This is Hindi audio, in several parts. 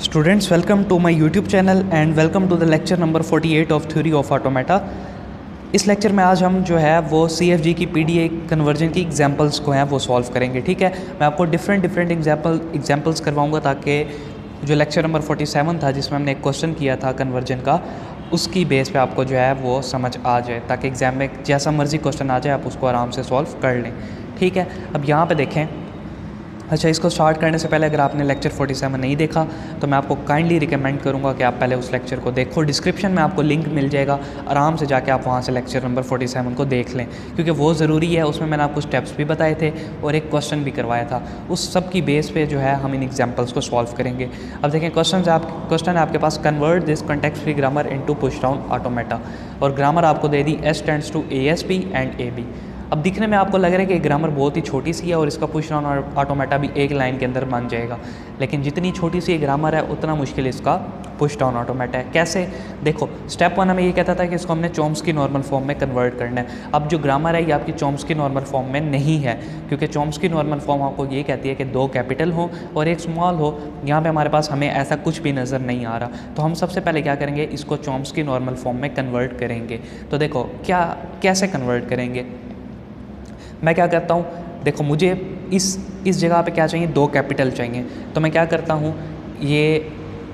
Students, welcome to my YouTube channel and welcome to the lecture number 48 of Theory of Automata। इस लेक्चर में आज हम जो है वो CFG की PDA कन्वर्जन की एग्जांपल्स को हैं वो सॉल्व करेंगे। ठीक है, मैं आपको डिफरेंट एग्जांपल्स करवाऊंगा ताकि जो लेक्चर नंबर 47 था जिसमें हमने एक क्वेश्चन किया था कन्वर्जन का, उसकी बेस पे आपको जो है वो समझ आ जाए ताकि एग्ज़ाम में जैसा मर्जी क्वेश्चन आ जाए आप उसको आराम से सॉल्व कर लें। ठीक है, अब यहाँ पे देखें। अच्छा, इसको स्टार्ट करने से पहले अगर आपने लेक्चर 47 नहीं देखा तो मैं आपको काइंडली रिकमेंड करूंगा कि आप पहले उस लेक्चर को देखो। डिस्क्रिप्शन में आपको लिंक मिल जाएगा, आराम से जाके आप वहां से लेक्चर नंबर 47 को देख लें क्योंकि वो ज़रूरी है। उसमें मैंने आपको स्टेप्स भी बताए थे और एक क्वेश्चन भी करवाया था। उस सब की बेस पे जो है हम इन एग्जाम्पल्स को सॉल्व करेंगे। अब देखें, क्वेश्चन है आपके पास, convert this context free grammar into push down automata, और ग्रामर आपको दे दी S tends to ASB and AB। अब दिखने में आपको लग रहा है कि ग्रामर बहुत ही छोटी सी है और इसका पुश डाउन ऑटोमेटा भी एक लाइन के अंदर बन जाएगा, लेकिन जितनी छोटी सी ग्रामर है उतना मुश्किल इसका पुश डाउन ऑटोमेटा है। कैसे? देखो, स्टेप 1 हमें ये कहता था कि इसको हमने चॉम्स्की नॉर्मल फॉर्म में कन्वर्ट करना है। अब जो ग्रामर है ये आपकी चॉम्स्की नॉर्मल फॉर्म में नहीं है क्योंकि चॉम्स्की नॉर्मल फॉर्म आपको ये कहती है कि 2 कैपिटल हो और 1 स्मॉल हो। यहाँ पे हमारे पास हमें ऐसा कुछ भी नज़र नहीं आ रहा, तो हम सबसे पहले क्या करेंगे, इसको चॉम्स्की नॉर्मल फॉर्म में कन्वर्ट करेंगे। तो देखो कैसे कन्वर्ट करेंगे। मैं क्या करता हूँ, देखो मुझे इस जगह पे क्या चाहिए, 2 कैपिटल चाहिए। तो मैं क्या करता हूँ, ये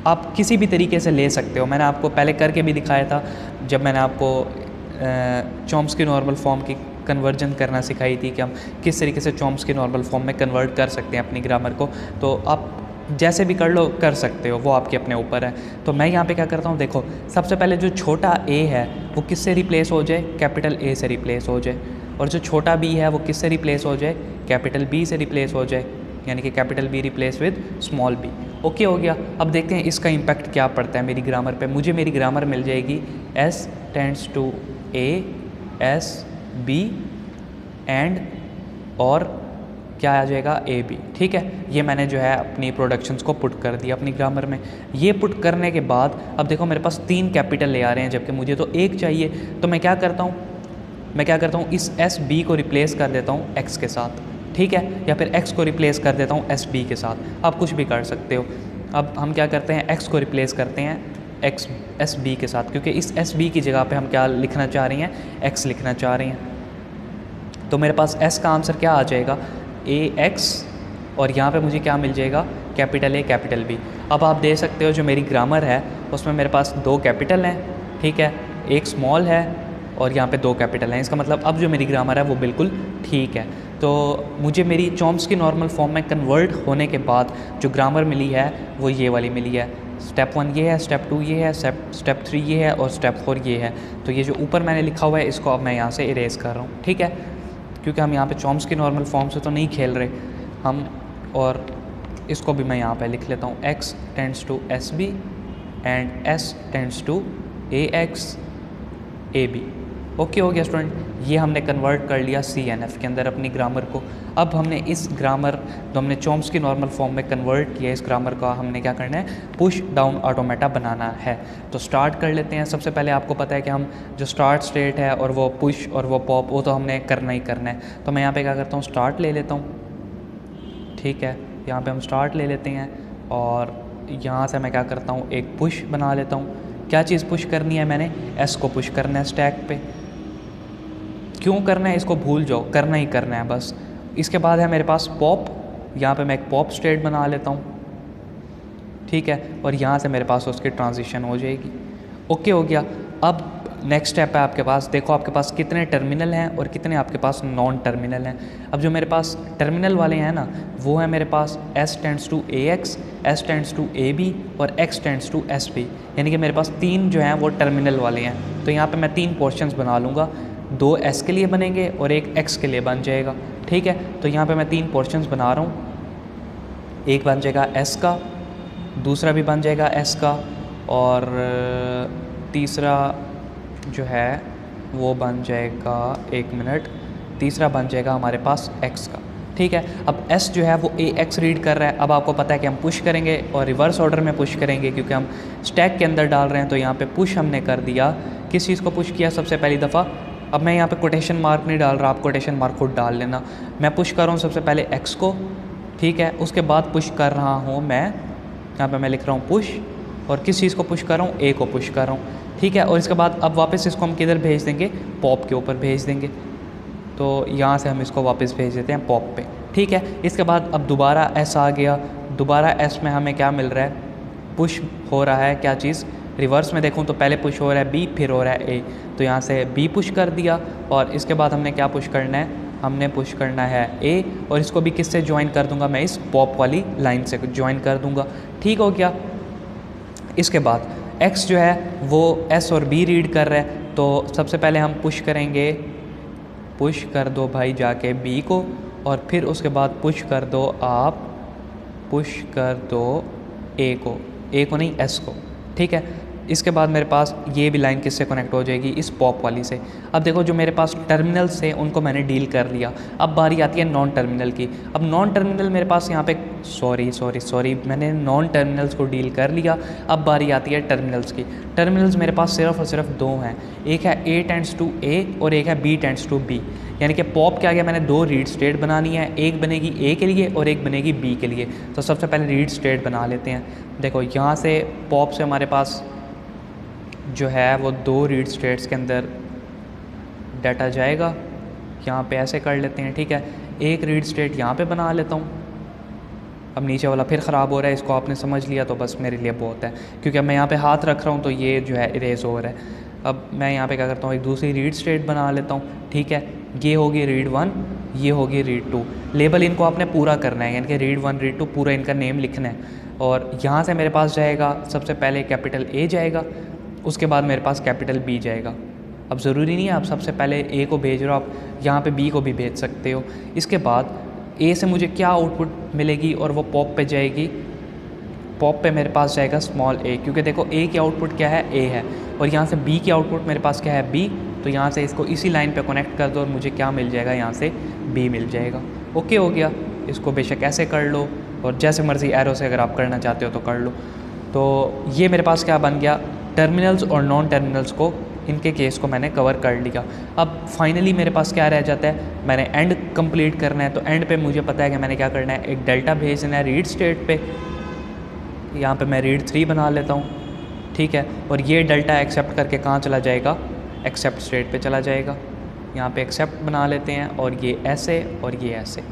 आप किसी भी तरीके से ले सकते हो। मैंने आपको पहले करके भी दिखाया था जब मैंने आपको चॉम्स्की नॉर्मल फॉर्म की कन्वर्जन करना सिखाई थी कि हम किस तरीके से चॉम्स्की नॉर्मल फॉर्म में कन्वर्ट कर सकते हैं अपनी ग्रामर को। तो आप जैसे भी कर सकते हो, वो आपके अपने ऊपर है। तो मैं यहाँ पे क्या करता हूँ, देखो सबसे पहले जो छोटा a है वो किससे रिप्लेस हो जाए, कैपिटल A से रिप्लेस हो जाए, और जो छोटा b है वो किससे रिप्लेस हो जाए, कैपिटल B से रिप्लेस हो जाए, यानी कि capital B replace with small b। Okay हो गया। अब देखते हैं इसका इम्पैक्ट क्या पड़ता है मेरी ग्रामर पे। मुझे मेरी ग्रामर मिल जाएगी S tends to A S B and और क्या आ जाएगा AB। ठीक है, ये मैंने जो है अपनी प्रोडक्शंस को पुट कर दिया अपनी ग्रामर में। ये पुट करने के बाद अब देखो मेरे पास 3 कैपिटल ले आ रहे हैं जबकि मुझे तो 1 चाहिए। तो मैं क्या करता हूँ, इस SB को रिप्लेस कर देता हूँ X के साथ। ठीक है, या फिर X को रिप्लेस कर देता हूँ SB के साथ। आप कुछ भी कर सकते हो। अब हम क्या करते हैं, X को रिप्लेस करते हैं SB के साथ, क्योंकि इस SB की जगह पे हम क्या लिखना चाह रहे हैं, X लिखना चाह रहे हैं। तो मेरे पास S का आंसर क्या आ जाएगा, AX, और यहाँ पे मुझे क्या मिल जाएगा, कैपिटल A कैपिटल B। अब आप देख सकते हो जो मेरी ग्रामर है उसमें मेरे पास 2 कैपिटल हैं, ठीक है, 1 स्मॉल है और यहाँ पे 2 कैपिटल हैं। इसका मतलब अब जो मेरी ग्रामर है वो बिल्कुल ठीक है। तो मुझे मेरी चॉम्स्की नॉर्मल फॉर्म में कन्वर्ट होने के बाद जो ग्रामर मिली है वो ये वाली मिली है। स्टेप 1 ये है, स्टेप 2 ये है, स्टेप 3 ये है और स्टेप 4 ये है। तो ये जो ऊपर मैंने लिखा हुआ है इसको अब मैं यहाँ से इरेज कर रहा हूँ। ठीक है, क्योंकि हम यहाँ पे चॉम्स्की नॉर्मल फॉर्म से तो नहीं खेल रहे हम, और इसको भी मैं यहाँ पे लिख लेता हूँ, X tends to SB and S tends to AX AB। Okay हो गया स्टूडेंट, ये हमने कन्वर्ट कर लिया CNF के अंदर अपनी ग्रामर को। अब हमने इस ग्रामर जो हमने चॉम्स्की नॉर्मल फॉर्म में कन्वर्ट किया, इस ग्रामर का हमने क्या करना है, पुश डाउन ऑटोमेटा बनाना है। तो स्टार्ट कर लेते हैं। सबसे पहले आपको पता है कि हम जो स्टार्ट स्टेट है और वो पुश और वो पॉप, वो तो हमने करना ही करना है। तो मैं यहाँ पे क्या करता हूँ, स्टार्ट ले लेता हूँ। ठीक है, यहाँ पे हम स्टार्ट ले लेते हैं और यहाँ से मैं क्या करता हूँ, एक पुश बना लेता हूँ। क्या चीज़ पुश करनी है, मैंने S को पुश करना है स्टैक पे। क्यों करना है इसको भूल जाओ, करना ही करना है बस। इसके बाद है मेरे पास पॉप, यहाँ पे मैं एक पॉप स्टेट बना लेता हूँ। ठीक है, और यहाँ से मेरे पास उसकी ट्रांजिशन हो जाएगी। ओके हो गया। अब नेक्स्ट स्टेप है आपके पास, देखो आपके पास कितने टर्मिनल हैं और कितने आपके पास नॉन टर्मिनल हैं। अब जो मेरे पास टर्मिनल वाले हैं ना, वो है मेरे पास S tends to AX, S tends to AB और X टेंड्स टू SB, यानी कि मेरे पास 3 जो हैं वो टर्मिनल वाले हैं। तो यहाँ पे मैं 3 पोर्शंस बना लूँगा, 2 S के लिए बनेंगे और 1 X के लिए बन जाएगा। ठीक है, तो यहाँ पे मैं 3 पोर्शंस बना रहा हूँ। एक बन जाएगा S का, दूसरा भी बन जाएगा S का, और तीसरा जो है वो बन जाएगा, 1 मिनट, तीसरा बन जाएगा हमारे पास X का। ठीक है, अब S जो है वो AX रीड कर रहा है। अब आपको पता है कि हम पुश करेंगे और रिवर्स ऑर्डर में पुश करेंगे क्योंकि हम स्टैक के अंदर डाल रहे हैं। तो यहाँ पे पुश हमने कर दिया, किस चीज़ को पुश किया सबसे पहली दफ़ा। अब मैं यहाँ पे कोटेशन मार्क नहीं डाल रहा, आप कोटेशन मार्क खुद डाल लेना। मैं पुश कर रहा हूँ सबसे पहले X को, ठीक है, उसके बाद पुश कर रहा हूँ मैं यहाँ पे मैं लिख रहा हूँ पुश, और किस चीज़ को पुश कर रहा हूँ, ए को पुश कर रहा हूँ, ठीक है। और इसके बाद अब वापस इसको हम किधर भेज देंगे, पॉप के ऊपर भेज देंगे। तो यहाँ से हम इसको वापस भेज देते हैं पॉप पे, ठीक है। इसके बाद अब दोबारा एस आ गया, दोबारा एस में हमें क्या मिल रहा है, पुश हो रहा है क्या चीज़, रिवर्स में देखूँ तो पहले पुश हो रहा है बी, फिर हो रहा है ए, तो यहाँ से बी पुश कर दिया। और इसके बाद हमने क्या पुश करना है, हमने पुश करना है ए, और इसको भी किससे ज्वाइन कर दूंगा, मैं इस पॉप वाली लाइन से ज्वाइन कर दूंगा, ठीक हो गया। इसके बाद एक्स जो है वो एस और बी रीड कर रहा है, तो सबसे पहले हम पुश करेंगे, पुश कर दो भाई जाके बी को, और फिर उसके बाद पुश कर दो आप, पुश कर दो ए को नहीं एस को, ठीक है। इसके बाद मेरे पास ये भी लाइन किससे कनेक्ट हो जाएगी, इस पॉप वाली से। अब देखो जो मेरे पास टर्मिनल्स थे उनको मैंने डील कर लिया, अब बारी आती है नॉन टर्मिनल की। अब नॉन टर्मिनल मेरे पास यहाँ पे सॉरी मैंने नॉन टर्मिनल्स को डील कर लिया, अब बारी आती है टर्मिनल्स की। टर्मिनल्स मेरे पास सिर्फ और सिर्फ दो हैं, एक है ए टेंड्स टू ए और एक है बी टेंड्स टू बी। यानी कि पॉप के आगे मैंने दो रीड स्टेट बनानी है, एक बनेगी ए के लिए और एक बनेगी बी के लिए। तो सबसे पहले रीड स्टेट बना लेते हैं। देखो यहाँ से पॉप से हमारे पास जो है वो दो रीड स्टेट्स के अंदर डाटा जाएगा, यहाँ पे ऐसे कर लेते हैं, ठीक है। एक रीड स्टेट यहाँ पे बना लेता हूँ। अब नीचे वाला फिर ख़राब हो रहा है, इसको आपने समझ लिया तो बस मेरे लिए बहुत है, क्योंकि अब मैं यहाँ पे हाथ रख रहा हूँ तो ये जो है इरेज हो रहा है। अब मैं यहाँ पे क्या करता हूँ, एक दूसरी रीड स्टेट बना लेता हूँ, ठीक है। ये होगी रीड 1, ये होगी रीड 2। लेबल इनको आपने पूरा करना है, यानी कि रीड 1 रीड 2 पूरा इनका नेम लिखना है। और यहाँ से मेरे पास जाएगा सबसे पहले कैपिटल ए जाएगा, उसके बाद मेरे पास कैपिटल बी जाएगा। अब ज़रूरी नहीं है आप सबसे पहले ए को भेज रहे हो, आप यहाँ पे बी को भी भेज सकते हो। इसके बाद ए से मुझे क्या आउटपुट मिलेगी, और वो पॉप पे जाएगी, पॉप पे मेरे पास जाएगा स्मॉल ए, क्योंकि देखो ए की आउटपुट क्या है, ए है, और यहाँ से बी की आउटपुट मेरे पास क्या है, बी। तो यहाँ से इसको इसी लाइन पे कनेक्ट कर दो और मुझे क्या मिल जाएगा, यहाँ से बी मिल जाएगा। ओके हो गया। इसको बेशक ऐसे कर लो और जैसे मर्ज़ी एरो से अगर आप करना चाहते हो तो कर लो। तो ये मेरे पास क्या बन गया, टर्मिनल्स और नॉन टर्मिनल्स को, इनके केस को मैंने कवर कर लिया। अब फाइनली मेरे पास क्या रह जाता है, मैंने एंड कंप्लीट करना है। तो एंड पे मुझे पता है कि मैंने क्या करना है, एक डेल्टा भेजना है रीड स्टेट पे। यहाँ पे मैं रीड 3 बना लेता हूँ, ठीक है। और ये डेल्टा एक्सेप्ट करके कहाँ चला जाएगा, एक्सेप्ट स्टेट पे चला जाएगा। यहाँ पे एक्सेप्ट बना लेते हैं, और ये ऐसे और ये ऐसे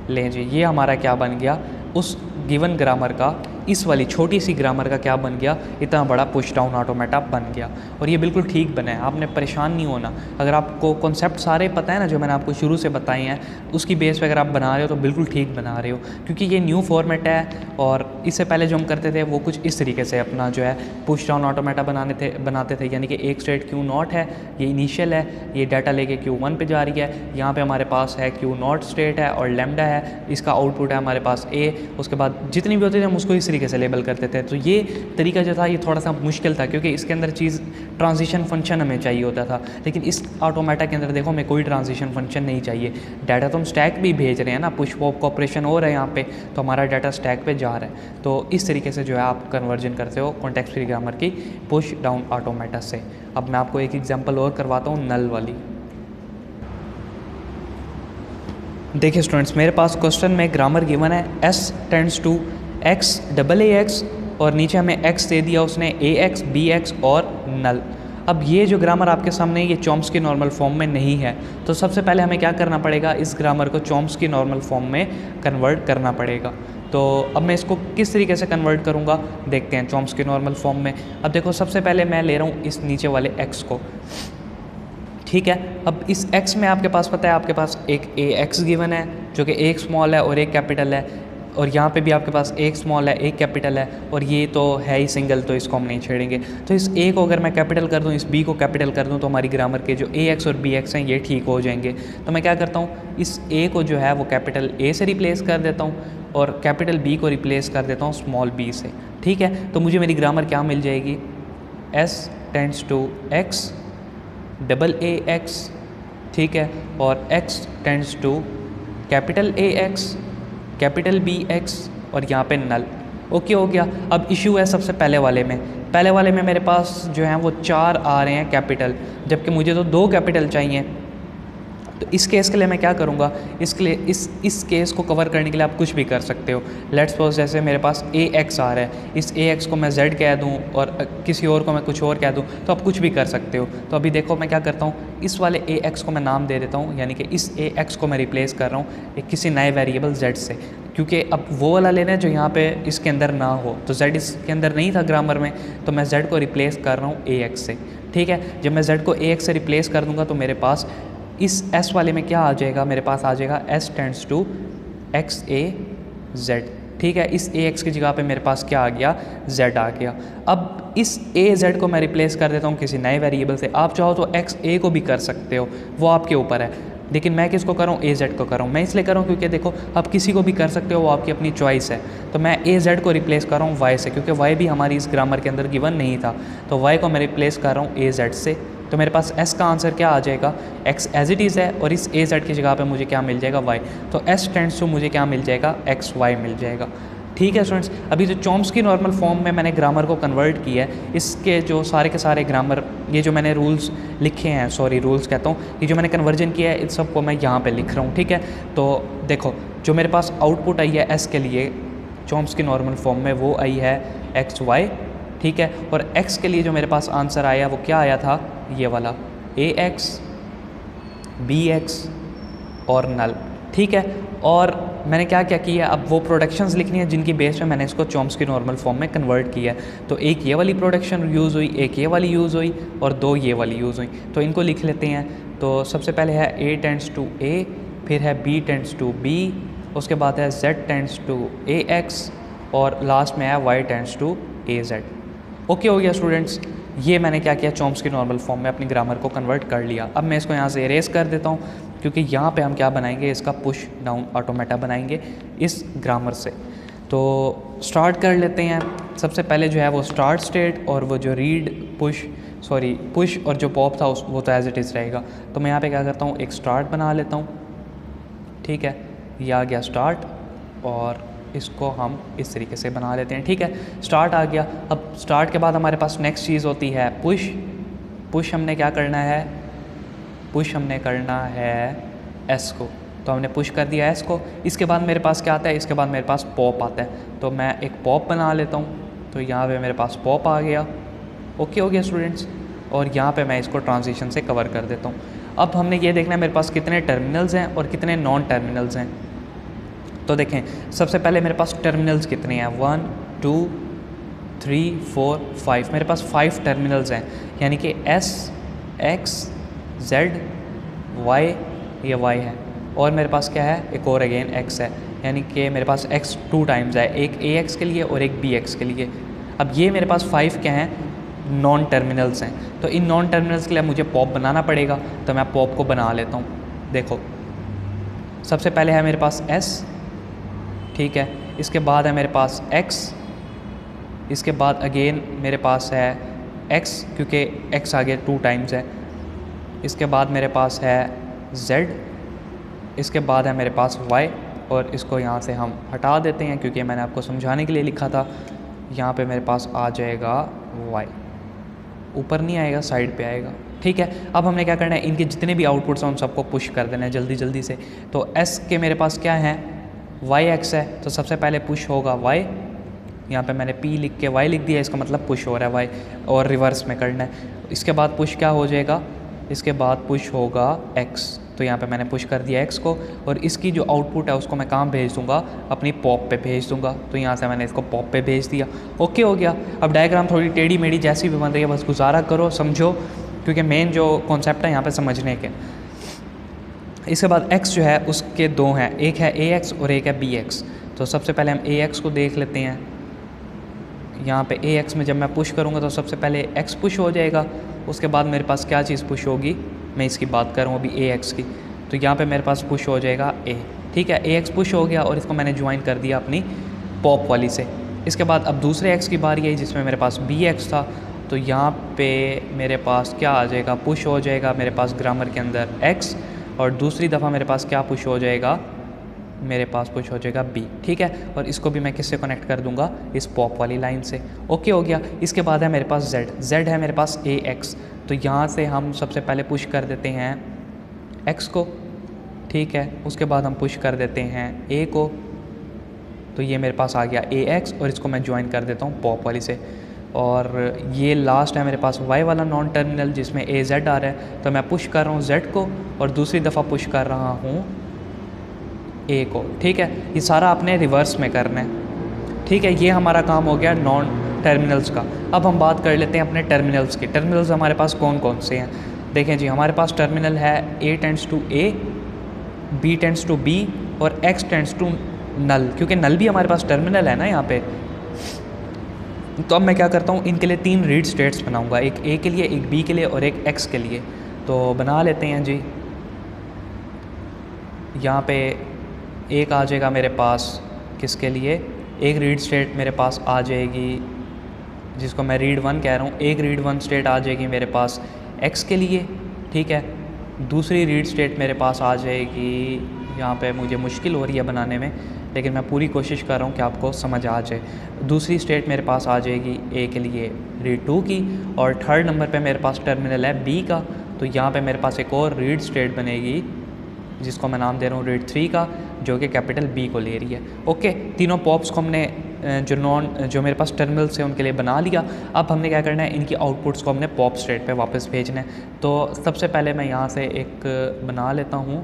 लें जी। ये हमारा क्या बन गया, उस गिवन ग्रामर का, इस वाली छोटी सी ग्रामर का क्या बन गया, इतना बड़ा पुश डाउन ऑटोमेटा बन गया। और ये बिल्कुल ठीक बना है, आपने परेशान नहीं होना। अगर आपको कॉन्सेप्ट सारे पता है ना, जो मैंने आपको शुरू से बताए हैं, उसकी बेस पे अगर आप बना रहे हो तो बिल्कुल ठीक बना रहे हो, क्योंकि ये न्यू फॉर्मेट है। और इससे पहले जो हम करते थे वो कुछ इस तरीके से अपना जो है पुश डाउन ऑटोमेटा बनाते थे। यानी कि एक स्टेट Q0 है, ये इनिशियल है, ये डाटा लेके Q1 पे जा रही है। यहाँ पे हमारे पास है Q0 स्टेट है और लैम्डा है, इसका आउटपुट है हमारे पास A। उसके बाद जितनी भी होती थी हम उसको इस तरीके से लेबल करते थे। तो ये तरीका जो था ये थोड़ा सा मुश्किल था, क्योंकि इसके अंदर चीज़ ट्रांजिशन फंक्शन हमें चाहिए होता था। लेकिन इस ऑटोमेटा के अंदर देखो हमें कोई ट्रांजिशन फंक्शन नहीं चाहिए। डाटा तो हम स्टैक भी भेज रहे हैं ना, पुश पॉप का ऑपरेशन हो रहा है यहाँ पे, तो हमारा डाटा स्टैक पे जा रहा है। तो इस तरीके से जो है आप कन्वर्जन करते हो कॉन्टेक्स्ट फ्री ग्रामर की पुश डाउन ऑटोमेटा से। अब मैं आपको एक एग्जांपल और करवाता हूँ नल वाली। देखिए स्टूडेंट्स, मेरे पास क्वेश्चन में ग्रामर गिवन है s tends to x double A X, और नीचे हमें x दे दिया उसने ax bx और नल। अब ये जो ग्रामर आपके सामने ये चॉम्स्की नॉर्मल फॉर्म में नहीं है, तो सबसे पहले हमें क्या करना पड़ेगा, इस ग्रामर को चॉम्स्की नॉर्मल फॉर्म में कन्वर्ट करना पड़ेगा। तो अब मैं इसको किस तरीके से कन्वर्ट करूँगा, देखते हैं चॉम्स्की नॉर्मल फॉर्म में। अब देखो सबसे पहले मैं ले रहा हूँ इस नीचे वाले x को, ठीक है। अब इस x में आपके पास पता है आपके पास एक ax गिवन है जो कि एक स्मॉल है और एक कैपिटल है, और यहाँ पे भी आपके पास एक स्मॉल है एक कैपिटल है, और ये तो है ही सिंगल, तो इसको हम नहीं छेड़ेंगे। तो इस a को अगर मैं कैपिटल कर दूँ, इस b को कैपिटल कर दूँ, तो हमारी ग्रामर के जो ax और bx हैं ये ठीक हो जाएंगे। तो मैं क्या करता हूँ, इस a को जो है वो कैपिटल a से रिप्लेस कर देता हूँ और कैपिटल b को रिप्लेस कर देता हूँ स्मॉल b से, ठीक है। तो मुझे मेरी ग्रामर क्या मिल जाएगी, s tends to x double A X, ठीक है, और x tends to capital A X capital B X और यहाँ पे नल। ओके हो गया। अब इशू है सबसे पहले वाले में मेरे पास जो है वो 4 आ रहे हैं कैपिटल, जबकि मुझे तो 2 कैपिटल चाहिए। तो इस केस के लिए मैं क्या करूँगा, इसके लिए इस केस को कवर करने के लिए आप कुछ भी कर सकते हो। लेट्स सपोज जैसे मेरे पास ए एक्स आ रहा है, इस ए एक्स को मैं जेड कह दूँ और किसी और को मैं कुछ और कह दूँ, तो आप कुछ भी कर सकते हो। तो अभी देखो मैं क्या करता हूँ, इस वाले ए एक्स को मैं नाम दे देता हूँ, यानी कि इस ए एक्स को मैं रिप्लेस कर रहा हूँ एक किसी नए वेरिएबल जेड से, क्योंकि अब वो वाला लेना है जो यहाँ पे इसके अंदर ना हो। तो जेड इसके अंदर नहीं था ग्रामर में, तो मैं जेड को रिप्लेस कर रहा हूँ ए एक्स से। ठीक है, जब मैं जेड को ए एक्स से रिप्लेस कर दूँगा तो मेरे पास इस एस वाले में क्या आ जाएगा, मेरे पास आ जाएगा S tends to X A Z. ठीक है, इस ए एक्स की जगह पे मेरे पास क्या आ गया, जेड आ गया। अब इस ए जेड को मैं रिप्लेस कर देता हूँ किसी नए वेरिएबल से। आप चाहो तो एक्स ए को भी कर सकते हो, वो आपके ऊपर है, लेकिन मैं किसको कर रहा हूँ, ए जेड को कर रहा हूँ। मैं इसलिए कर रहा हूँ क्योंकि देखो आप किसी को भी कर सकते हो, वो आपकी अपनी चॉइस है। तो मैं ए जेड को रिप्लेस कर रहा हूँ वाई से, क्योंकि वाई भी हमारी इस ग्रामर के अंदर गिवन नहीं था, तो वाई को मैं रिप्लेस कर रहा हूँ ए जेड से। तो मेरे पास एस का आंसर क्या आ जाएगा, एक्स एज इट इज़ है, और इस ए जेड की जगह पे मुझे क्या मिल जाएगा, वाई। तो एस टेंड्स टू मुझे क्या मिल जाएगा, एक्स वाई मिल जाएगा। ठीक है स्टूडेंट्स, अभी जो चॉम्स्की नॉर्मल फॉर्म में मैंने ग्रामर को कन्वर्ट किया है, इसके जो सारे के सारे ग्रामर, ये जो मैंने रूल्स लिखे हैं, सॉरी रूल्स कहता हूँ, ये जो मैंने कन्वर्जन किया है, इस सबको मैं यहाँ पे लिख रहा हूँ। ठीक है, तो देखो जो मेरे पास आउटपुट आई है एस के लिए चॉम्स्की नॉर्मल फॉर्म में, वो आई है एक्स वाई। ठीक है, और एक्स के लिए जो मेरे पास आंसर आया वो क्या आया था, ये वाला ए एक्स बी एक्स और नल। ठीक है, और मैंने क्या क्या किया, अब वो प्रोडक्शंस लिखनी है जिनकी बेस पे मैंने इसको चॉम्स्की नॉर्मल फॉर्म में कन्वर्ट किया है। तो एक ये वाली प्रोडक्शन यूज़ हुई, एक ये वाली यूज़ हुई, और दो ये वाली यूज़ हुई। तो इनको लिख लेते हैं। तो सबसे पहले है ए टेंड्स टू ए, फिर है बी टेंड्स टू बी, उसके बाद है Z tends to A X, और लास्ट में है Y tends to A Z. Okay हो गया स्टूडेंट्स, ये मैंने क्या किया, चॉम्स्की नॉर्मल फॉर्म में अपनी ग्रामर को कन्वर्ट कर लिया। अब मैं इसको यहाँ से इरेज कर देता हूँ, क्योंकि यहाँ पे हम क्या बनाएंगे, इसका पुश डाउन ऑटोमेटा बनाएंगे इस ग्रामर से। तो स्टार्ट कर लेते हैं। सबसे पहले जो है वो स्टार्ट स्टेट, और वो जो रीड पुश और जो पॉप था वो तो एज इट इज़ रहेगा। तो मैं यहाँ पे क्या करता हूँ, एक स्टार्ट बना लेता हूँ। ठीक है, ये आ गया स्टार्ट, और इसको हम इस तरीके से बना लेते हैं। ठीक है, स्टार्ट आ गया। अब स्टार्ट के बाद हमारे पास नेक्स्ट चीज़ होती है पुश हमने क्या करना है, पुश हमने करना है एस को। तो हमने पुश कर दिया एस को। इसके बाद मेरे पास क्या आता है, इसके बाद मेरे पास पॉप आता है। तो मैं एक पॉप बना लेता हूँ। तो यहाँ पे मेरे पास पॉप आ गया। ओके हो गया स्टूडेंट्स, और यहाँ पे मैं इसको ट्रांजिशन से कवर कर देता हूँ। अब हमने ये देखना है मेरे पास कितने टर्मिनल्स हैं और कितने नॉन टर्मिनल्स हैं। तो देखें, सबसे पहले मेरे पास टर्मिनल्स कितने हैं, 1 2 3 4 5। मेरे पास 5 टर्मिनल्स हैं, यानी कि एस एक्स जेड वाई, ये वाई है, और मेरे पास क्या है, एक और अगेन एक्स है, यानी कि मेरे पास एक्स 2 टाइम्स है, एक ए एक्स के लिए और एक बी एक्स के लिए। अब ये मेरे पास 5 क्या हैं, नॉन टर्मिनल्स हैं। तो इन नॉन टर्मिनल्स के लिए मुझे पॉप बनाना पड़ेगा। तो मैं पॉप को बना लेता हूँ। देखो, सबसे पहले है मेरे पास एस, ठीक है, इसके बाद है मेरे पास एक्स, इसके बाद अगेन मेरे पास है एक्स, क्योंकि एक्स आगे 2 टाइम्स है, इसके बाद मेरे पास है z, इसके बाद है मेरे पास y, और इसको यहाँ से हम हटा देते हैं क्योंकि मैंने आपको समझाने के लिए लिखा था। यहाँ पे मेरे पास आ जाएगा y, ऊपर नहीं आएगा, साइड पे आएगा। ठीक है, अब हमने क्या करना है, इनके जितने भी आउटपुट्स हैं उन सबको पुश कर देना है जल्दी जल्दी से। तो s के मेरे पास क्या है, yx है, तो सबसे पहले पुश होगा y। यहाँ पे मैंने p लिख के y लिख दिया, इसका मतलब पुश हो रहा है y, और रिवर्स में करना है। इसके बाद पुश क्या हो जाएगा, इसके बाद पुश होगा x। तो यहाँ पे मैंने पुश कर दिया x को, और इसकी जो आउटपुट है उसको मैं कहाँ भेज दूँगा, अपनी पॉप पे भेज दूँगा। तो यहाँ से मैंने इसको पॉप पे भेज दिया। ओके हो गया। अब डायग्राम थोड़ी टेढ़ी मेढ़ी जैसी भी बन रही है, बस गुजारा करो, समझो, क्योंकि मेन जो कॉन्सेप्ट है यहाँ पे समझने के। इसके बाद x जो है उसके 2 हैं, एक है ax और एक है bx। तो सबसे पहले हम ax को देख लेते हैं। यहाँ पे ax में जब मैं पुश करूँगा तो सबसे पहले x पुश हो जाएगा, उसके बाद मेरे पास क्या चीज़ पुश होगी, मैं इसकी बात कर रहा हूँ अभी ax की। तो यहाँ पे मेरे पास पुश हो जाएगा a। ठीक है, ax पुश हो गया और इसको मैंने ज्वाइन कर दिया अपनी पॉप वाली से। इसके बाद अब दूसरे x की बारी आई जिसमें मेरे पास bx था। तो यहाँ पे मेरे पास क्या आ जाएगा, पुश हो जाएगा मेरे पास ग्रामर के अंदर x, और दूसरी दफ़ा मेरे पास क्या पुश हो जाएगा, मेरे पास पुश हो जाएगा b। ठीक है, और इसको भी मैं किससे कनेक्ट कर दूंगा, इस पॉप वाली लाइन से। ओके हो गया। इसके बाद है मेरे पास z है मेरे पास ax। तो यहाँ से हम सबसे पहले पुश कर देते हैं x को, ठीक है। उसके बाद हम पुश कर देते हैं ए को, तो ये मेरे पास आ गया ए एक्स, और इसको मैं ज्वाइन कर देता हूँ पॉप वाली से। और ये लास्ट है मेरे पास वाई वाला नॉन टर्मिनल जिसमें ए जेड आ रहा है, तो मैं पुश कर रहा हूँ जेड को और दूसरी दफ़ा पुश कर रहा हूँ ए को, ठीक है। ये सारा आपने रिवर्स में करना है, ठीक है। ये हमारा काम हो गया नॉन टर्मिनल्स का। अब हम बात कर लेते हैं अपने टर्मिनल्स की। टर्मिनल्स हमारे पास कौन कौन से हैं? देखें जी, हमारे पास टर्मिनल है A tends to A, B tends to B और एक्स टेंड्स टू नल, क्योंकि नल भी हमारे पास टर्मिनल है ना यहाँ पे। तो अब मैं क्या करता हूँ, इनके लिए 3 रीड स्टेट्स बनाऊँगा, एक ए के लिए, एक बी के लिए और एक एक्स के लिए। तो बना लेते हैं जी। यहाँ पे एक आ जाएगा मेरे पास किसके लिए, एक रीड स्टेट मेरे पास आ जाएगी जिसको मैं रीड 1 कह रहा हूँ। एक रीड 1 स्टेट आ जाएगी मेरे पास एक्स के लिए, ठीक है। दूसरी रीड स्टेट मेरे पास आ जाएगी, यहाँ पे मुझे मुश्किल हो रही है बनाने में, लेकिन मैं पूरी कोशिश कर रहा हूँ कि आपको समझ आ जाए। दूसरी स्टेट मेरे पास आ जाएगी ए के लिए रीड 2 की, और थर्ड नंबर पे मेरे पास टर्मिनल है बी का। तो यहाँ पे मेरे पास एक और रीड स्टेट बनेगी जिसको मैं नाम दे रहा हूँ रीड 3 का, जो कि कैपिटल बी को ले रही है। ओके, तीनों पॉप्स को हमने जो मेरे पास टर्मिनल्स हैं उनके लिए बना लिया। अब हमने क्या करना है, इनकी आउटपुट्स को हमने पॉप स्टेट पे वापस भेजना है। तो सबसे पहले मैं यहाँ से एक बना लेता हूँ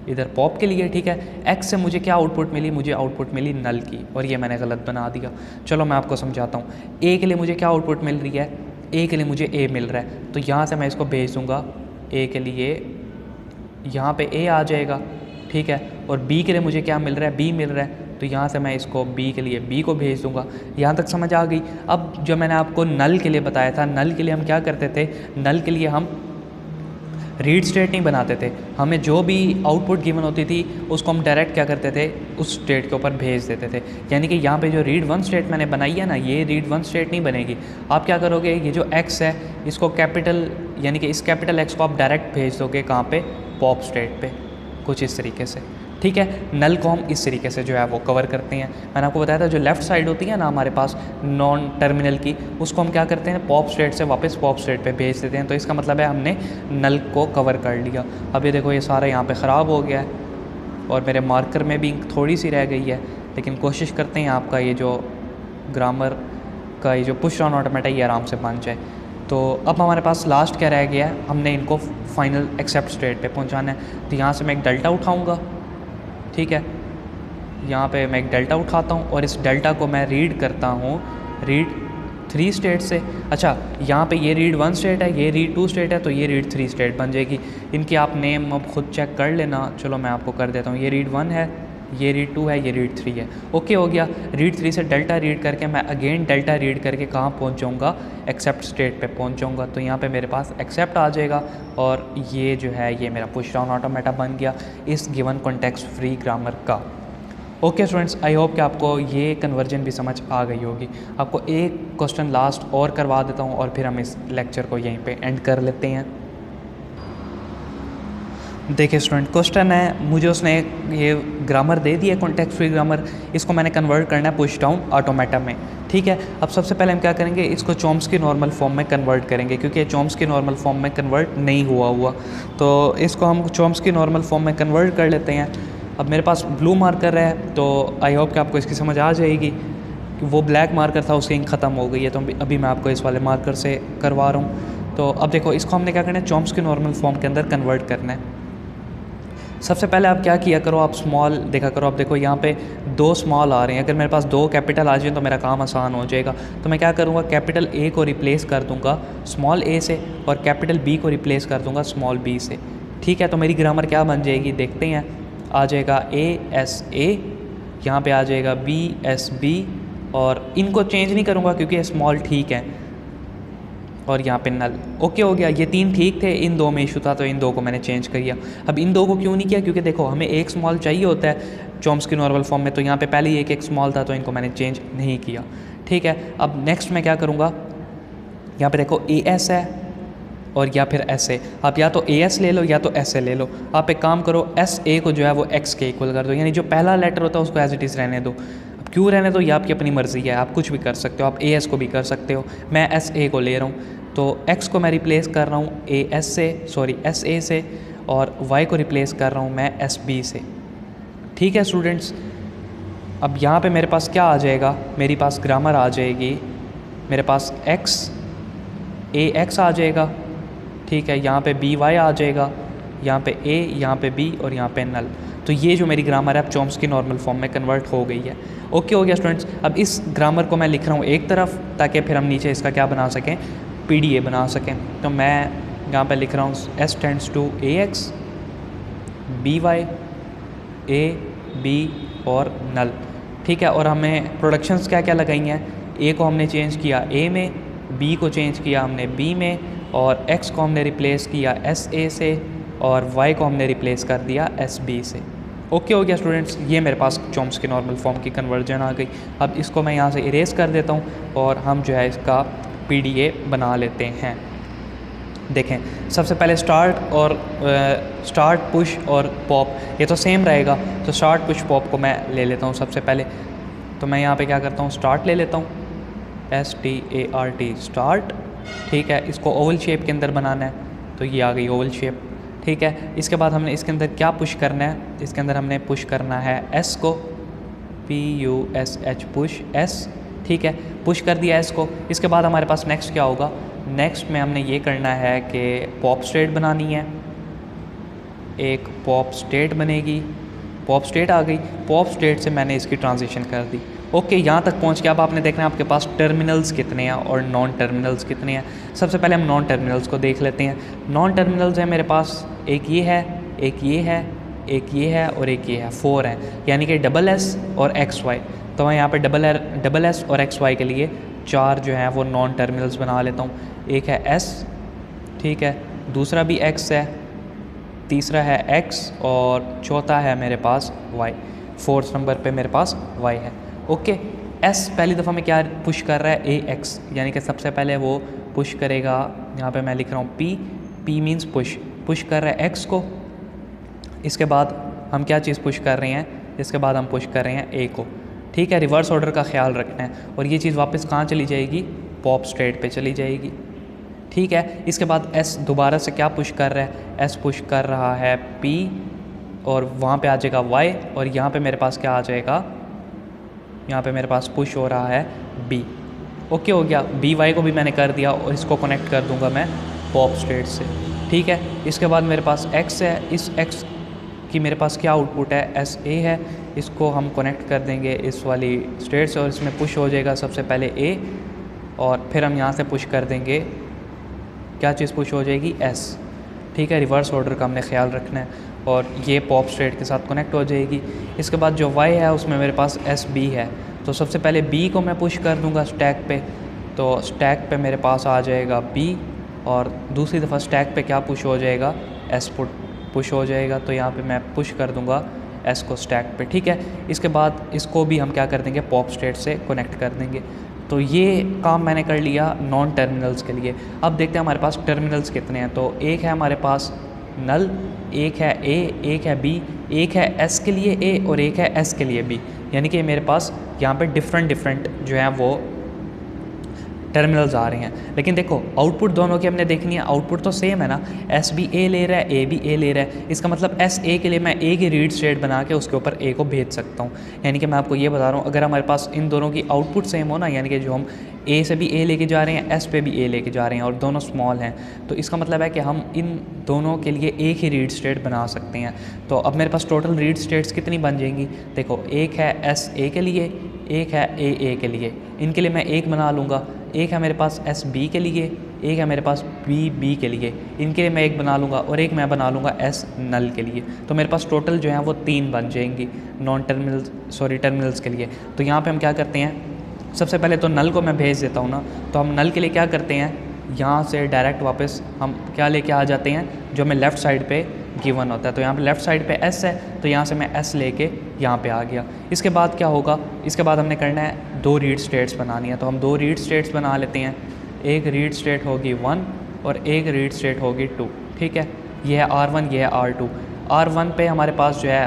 इधर पॉप के लिए, ठीक है। एक्स से मुझे क्या आउटपुट मिली, मुझे आउटपुट मिली नल की, और ये मैंने गलत बना दिया। चलो मैं आपको समझाता हूँ। ए के लिए मुझे क्या आउटपुट मिल रही है, ए के लिए मुझे ए मिल रहा है, तो यहाँ से मैं इसको भेज दूँगा ए के लिए, यहाँ पे ए आ जाएगा, ठीक है। और बी के लिए मुझे क्या मिल रहा है, बी मिल रहा है, तो यहाँ से मैं इसको बी के लिए बी को भेज दूँगा। यहाँ तक समझ आ गई। अब जो मैंने आपको नल के लिए बताया था, नल के लिए हम क्या करते थे, नल के लिए हम रीड स्टेट नहीं बनाते थे, हमें जो भी आउटपुट गिवन होती थी उसको हम डायरेक्ट क्या करते थे, उस स्टेट के ऊपर भेज देते थे। यानी कि यहाँ पे जो रीड 1 स्टेट मैंने बनाई है ना, ये रीड 1 स्टेट नहीं बनेगी। आप क्या करोगे, ये जो एक्स है इसको कैपिटल, यानी कि इस कैपिटल एक्स को आप डायरेक्ट भेज दोगे कहाँ पे, पॉप स्टेट पे, कुछ इस तरीके से, ठीक है। नल को हम इस तरीके से जो है वो कवर करते हैं। मैंने आपको बताया था जो लेफ़्ट साइड होती है ना हमारे पास नॉन टर्मिनल की, उसको हम क्या करते हैं, पॉप स्टेट से वापस पॉप स्टेट पे भेज देते हैं। तो इसका मतलब है हमने नल को कवर कर लिया। अब ये देखो, ये सारा यहाँ पे ख़राब हो गया है और मेरे मार्कर में भी थोड़ी सी रह गई है, लेकिन कोशिश करते हैं आपका ये जो ग्रामर का ये जो पुश ऑन ऑटोमेटा ये आराम से बन जाए। तो अब हमारे पास लास्ट क्या रह गया है, हमने इनको फाइनल एक्सेप्ट स्टेट पे पहुंचाना है। तो यहाँ से मैं एक डेल्टा उठाऊंगा, ठीक है। यहाँ पे मैं एक डेल्टा उठाता हूँ और इस डेल्टा को मैं रीड करता हूँ रीड 3 स्टेट से। अच्छा, यहाँ पे ये रीड 1 स्टेट है, ये रीड 2 स्टेट है, तो ये रीड 3 स्टेट बन जाएगी। इनकी आप नेम अब खुद चेक कर लेना। चलो मैं आपको कर देता हूँ, ये रीड 1 है, ये रीड 2 है, ये रीड 3 है। ओके हो गया। रीड 3 से डेल्टा रीड करके मैं अगेन डेल्टा रीड करके कहाँ पहुँच जाऊँगा, एक्सेप्ट स्टेट पे पहुँच जाऊँगा। तो यहाँ पे मेरे पास एक्सेप्ट आ जाएगा और ये जो है ये मेरा पुश डाउन ऑटोमेटा बन गया इस गिवन कॉन्टेक्स्ट फ्री ग्रामर का। ओके स्टूडेंट्स, आई होप कि आपको ये कन्वर्जन भी समझ आ गई होगी। आपको एक क्वेश्चन लास्ट और करवा देता हूँ और फिर हम इस लेक्चर को यहीं पे एंड कर लेते हैं। देखिए स्टूडेंट, क्वेश्चन है, मुझे उसने ये ग्रामर दे दिया कॉन्टेक्स्ट फ्री ग्रामर, इसको मैंने कन्वर्ट करना है पुश डाउन ऑटोमेटा में, ठीक है। अब सबसे पहले हम क्या करेंगे, इसको चॉम्स्की नॉर्मल फॉर्म में कन्वर्ट करेंगे, क्योंकि चॉम्स्की नॉर्मल फॉर्म में कन्वर्ट नहीं हुआ। तो इसको हम चॉम्स्की नॉर्मल फॉर्म में कन्वर्ट कर लेते हैं। अब मेरे पास ब्लू मार्कर है, तो आई होप कि आपको इसकी समझ आ जाएगी कि वो ब्लैक मार्कर था उसकी इंक ख़त्म हो गई है, तो अभी मैं आपको इस वाले मार्कर से करवा रहा हूँ। तो अब देखो, इसको हमने क्या करना है, चॉम्स्की नॉर्मल फॉर्म के अंदर कन्वर्ट करना है। सबसे पहले आप क्या किया करो, आप स्मॉल देखा करो। आप देखो यहाँ पे 2 स्मॉल आ रहे हैं, अगर मेरे पास 2 कैपिटल आ जाए तो मेरा काम आसान हो जाएगा। तो मैं क्या करूँगा, कैपिटल ए को रिप्लेस कर दूँगा स्मॉल ए से और कैपिटल बी को रिप्लेस कर दूँगा स्मॉल बी से, ठीक है। तो मेरी ग्रामर क्या बन जाएगी, देखते हैं। आ जाएगा ASA, यहाँ पे आ जाएगा BSB, और इनको चेंज नहीं करूँगा क्योंकि स्मॉल ठीक है, और यहाँ पे नल। ओके हो गया। ये 3 ठीक थे, इन 2 में इशू था, तो इन 2 को मैंने चेंज कर दिया। अब इन 2 को क्यों नहीं किया, क्योंकि देखो हमें एक स्मॉल चाहिए होता है चॉम्स्की नॉर्मल फॉर्म में, तो यहाँ पे पहले ही एक स्मॉल था, तो इनको मैंने चेंज नहीं किया, ठीक है। अब नेक्स्ट मैं क्या करूँगा, यहाँ पे देखो AS है और या फिर SA। आप या तो AS ले लो या तो SA ले लो। आप एक काम करो, SA को जो है वो X के इक्वल कर दो, यानी जो पहला लेटर होता है उसको एज इट इज़ रहने दो। अब क्यों रहने दो, ये आपकी अपनी मर्ज़ी है, आप कुछ भी कर सकते हो, आप AS को भी कर सकते हो। मैं SA को ले रहा हूँ, तो X को मैं रिप्लेस कर रहा हूँ SA से, और y को रिप्लेस कर रहा हूँ मैं SB से। ठीक है स्टूडेंट्स, अब यहाँ पे मेरे पास क्या आ जाएगा, मेरे पास ग्रामर आ जाएगी, मेरे पास AX आ जाएगा। ठीक है, यहाँ पे BY आ जाएगा, यहाँ पे A, यहाँ पे B और यहाँ पे नल। तो ये जो मेरी ग्रामर है अब चॉम्स्की नॉर्मल फॉर्म में कन्वर्ट हो गई है। ओके हो गया स्टूडेंट्स। अब इस ग्रामर को मैं लिख रहा हूँ एक तरफ, ताकि फिर हम नीचे इसका क्या बना सकें, PDA बना सकें। तो मैं यहाँ पे लिख रहा हूँ S tends to AX, BY, A, B और नल। ठीक है, और हमें प्रोडक्शंस क्या क्या लगाई हैं, A को हमने चेंज किया A में, B को चेंज किया हमने B में, और X को हमने रिप्लेस किया SA से, और Y को हमने रिप्लेस कर दिया SB से। ओके हो गया स्टूडेंट्स, ये मेरे पास चॉम्स्की नॉर्मल फॉर्म की कन्वर्जन आ गई। अब इसको मैं यहाँ से इरेज कर देता हूँ और हम जो है इसका PDA बना लेते हैं। देखें, सबसे पहले स्टार्ट पुश और पॉप, ये तो सेम रहेगा। तो स्टार्ट पुश पॉप को मैं ले लेता हूँ सबसे पहले। तो मैं यहाँ पे क्या करता हूँ, स्टार्ट ले लेता हूँ, START स्टार्ट। ठीक है, इसको ओवल शेप के अंदर बनाना है, तो ये आ गई ओवल शेप। ठीक है, इसके बाद हमने इसके अंदर क्या पुश करना है, इसके अंदर हमने पुश करना है S को, PUSH पुश S। ठीक है, पुश कर दिया S को। इसके बाद हमारे पास नेक्स्ट क्या होगा, नेक्स्ट में हमने ये करना है कि पॉप स्टेट बनानी है। एक पॉप स्टेट बनेगी, पॉप स्टेट आ गई, पॉप स्टेट से मैंने इसकी ट्रांजिशन कर दी। ओके, यहाँ तक पहुँच के अब आपने देखना है आपके पास टर्मिनल्स कितने हैं और नॉन टर्मिनल्स कितने हैं। सबसे पहले हम नॉन टर्मिनल्स को देख लेते हैं। नॉन टर्मिनल्स हैं मेरे पास, एक ये है, एक ये है, एक ये है और एक ये है, 4 हैं, यानी कि SS और XY। तो मैं यहाँ पे SS और XY के लिए 4 जो हैं वो नॉन टर्मिनल्स बना लेता हूँ। एक है S, ठीक है, दूसरा भी X है, तीसरा है X और चौथा है मेरे पास Y। 4th नंबर पे मेरे पास Y है। ओके, S पहली दफ़ा में क्या पुश कर रहा है, AX, यानी कि सबसे पहले वो पुश करेगा, यहाँ पे मैं लिख रहा हूँ P मीन्स पुश कर रहा है X को। इसके बाद हम क्या चीज़ पुश कर रहे हैं, इसके बाद हम पुश कर रहे हैं A को। ठीक है, रिवर्स ऑर्डर का ख्याल रखना है, और ये चीज़ वापस कहाँ चली जाएगी, पॉप स्टेट पे चली जाएगी। ठीक है, इसके बाद S दोबारा से क्या पुश कर रहा है, S पुश कर रहा है P, और वहाँ पे आ जाएगा Y, और यहाँ पे मेरे पास क्या आ जाएगा, यहाँ पे मेरे पास पुश हो रहा है B। ओके हो गया, BY को भी मैंने कर दिया और इसको कनेक्ट कर दूँगा मैं पॉप स्टेट से। ठीक है, इसके बाद मेरे पास X है, इस X की मेरे पास क्या आउटपुट है, SA है, इसको हम कनेक्ट कर देंगे इस वाली स्टेट से और इसमें पुश हो जाएगा सबसे पहले A, और फिर हम यहाँ से पुश कर देंगे, क्या चीज़ पुश हो जाएगी, S। ठीक है, रिवर्स ऑर्डर का हमने ख्याल रखना है, और ये पॉप स्टेट के साथ कनेक्ट हो जाएगी। इसके बाद जो Y है उसमें मेरे पास SB है, तो सबसे पहले B को मैं पुश कर दूँगा स्टैक पे, तो स्टैक पे मेरे पास आ जाएगा B, और दूसरी दफ़ा स्टैक पे क्या पुश हो जाएगा, S पुश हो जाएगा। तो यहाँ पे मैं पुश कर दूँगा S को स्टैक पे। ठीक है, इसके बाद इसको भी हम क्या कर देंगे, पॉप स्टेट से कनेक्ट कर देंगे। तो ये काम मैंने कर लिया नॉन टर्मिनल्स के लिए। अब देखते हैं हमारे पास टर्मिनल्स कितने हैं। तो एक है हमारे पास नल, एक है A, एक है B, एक है S के लिए A और एक है S के लिए B, यानी कि मेरे पास यहाँ पे डिफरेंट जो हैं वो टर्मिनल्स आ रहे हैं। लेकिन देखो आउटपुट दोनों की हमने देखनी है, आउटपुट तो सेम है ना, S भी A ले रहा है, A भी A ले रहा है। इसका मतलब SA के लिए मैं A की रीड स्टेट बना के उसके ऊपर A को भेज सकता हूँ। यानी कि मैं आपको ये बता रहा हूँ, अगर हमारे पास इन दोनों की आउटपुट सेम हो ना, यानी कि जो हम A से भी A लेके जा रहे हैं, S पे भी A लेके जा रहे हैं और दोनों स्मॉल हैं, तो इसका मतलब है कि हम इन दोनों के लिए एक ही रीड स्टेट बना सकते हैं। तो अब मेरे पास टोटल रीड स्टेट्स कितनी बन जाएंगी, देखो एक है SA के लिए, एक है AA के लिए, इनके लिए मैं एक बना लूँगा। एक है मेरे पास SB के लिए, एक है मेरे पास BB के लिए, इनके लिए मैं एक बना लूँगा, और एक मैं बना लूँगा S नल के लिए। तो मेरे पास टोटल जो है वो 3 बन जाएंगी टर्मिनल्स के लिए। तो यहाँ पे हम क्या करते हैं, सबसे पहले तो नल को मैं भेज देता हूँ ना, तो हम नल के लिए क्या करते हैं, यहाँ से डायरेक्ट वापस हम क्या लेके आ जाते हैं, जो हमें लेफ़्ट साइड पे गिवन होता है। तो यहाँ पे लेफ़्ट साइड पे S है, तो यहाँ से मैं S लेके यहाँ पे आ गया। इसके बाद क्या होगा, इसके बाद हमने करना है 2 रीड स्टेट्स बनानी है। तो हम 2 रीड स्टेट्स बना लेते हैं, एक रीड स्टेट होगी 1 और एक रीड स्टेट होगी 2। ठीक है, ये है R1, ये है R2। R1 पे हमारे पास जो है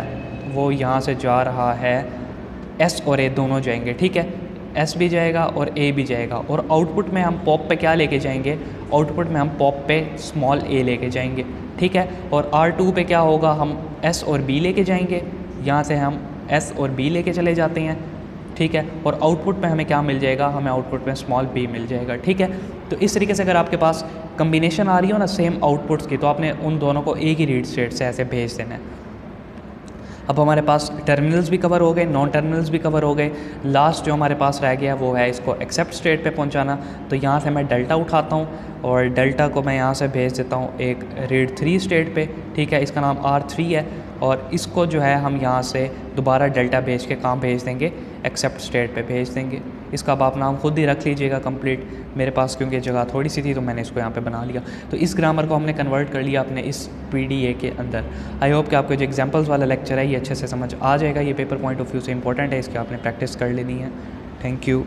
वो यहाँ से जा रहा है, S और A दोनों जाएंगे। ठीक है, एस भी जाएगा और ए भी जाएगा, और आउटपुट में हम पॉप पे क्या लेके जाएंगे, आउटपुट में हम पॉप पे स्मॉल ए लेके जाएंगे, ठीक है। और R2 पे क्या होगा, हम एस और बी लेके जाएंगे, यहाँ से हम एस और बी लेके चले जाते हैं, ठीक है। और आउटपुट में हमें क्या मिल जाएगा, हमें आउटपुट में स्मॉल बी मिल जाएगा, ठीक है। तो इस तरीके से अगर आपके पास कम्बिनेशन आ रही हो ना सेम आउटपुट्स की, तो आपने उन दोनों को एक ही रीड स्टेट से ऐसे भेज देना है। अब हमारे पास टर्मिनल्स भी कवर हो गए, नॉन टर्मिनल्स भी कवर हो गए। लास्ट जो हमारे पास रह गया वो है इसको एक्सेप्ट स्टेट पे पहुंचाना। तो यहाँ से मैं डेल्टा उठाता हूँ और डेल्टा को मैं यहाँ से भेज देता हूँ एक रीड 3 स्टेट पे, ठीक है। इसका नाम R3 है, और इसको जो है हम यहाँ से दोबारा डेल्टा भेज के कहाँ भेज देंगे, एक्सेप्ट स्टेट पे भेज देंगे। इसका अब आप नाम खुद ही रख लीजिएगा कंप्लीट। मेरे पास क्योंकि जगह थोड़ी सी थी तो मैंने इसको यहाँ पे बना लिया। तो इस ग्रामर को हमने कन्वर्ट कर लिया अपने इस PDA के अंदर। आई होप कि आपको जो एग्जांपल्स वाला लेक्चर है ये अच्छे से समझ आ जाएगा। ये पेपर पॉइंट ऑफ व्यू से इंपॉर्टेंट है, इसकी आपने प्रैक्टिस कर लेनी है। Thank you.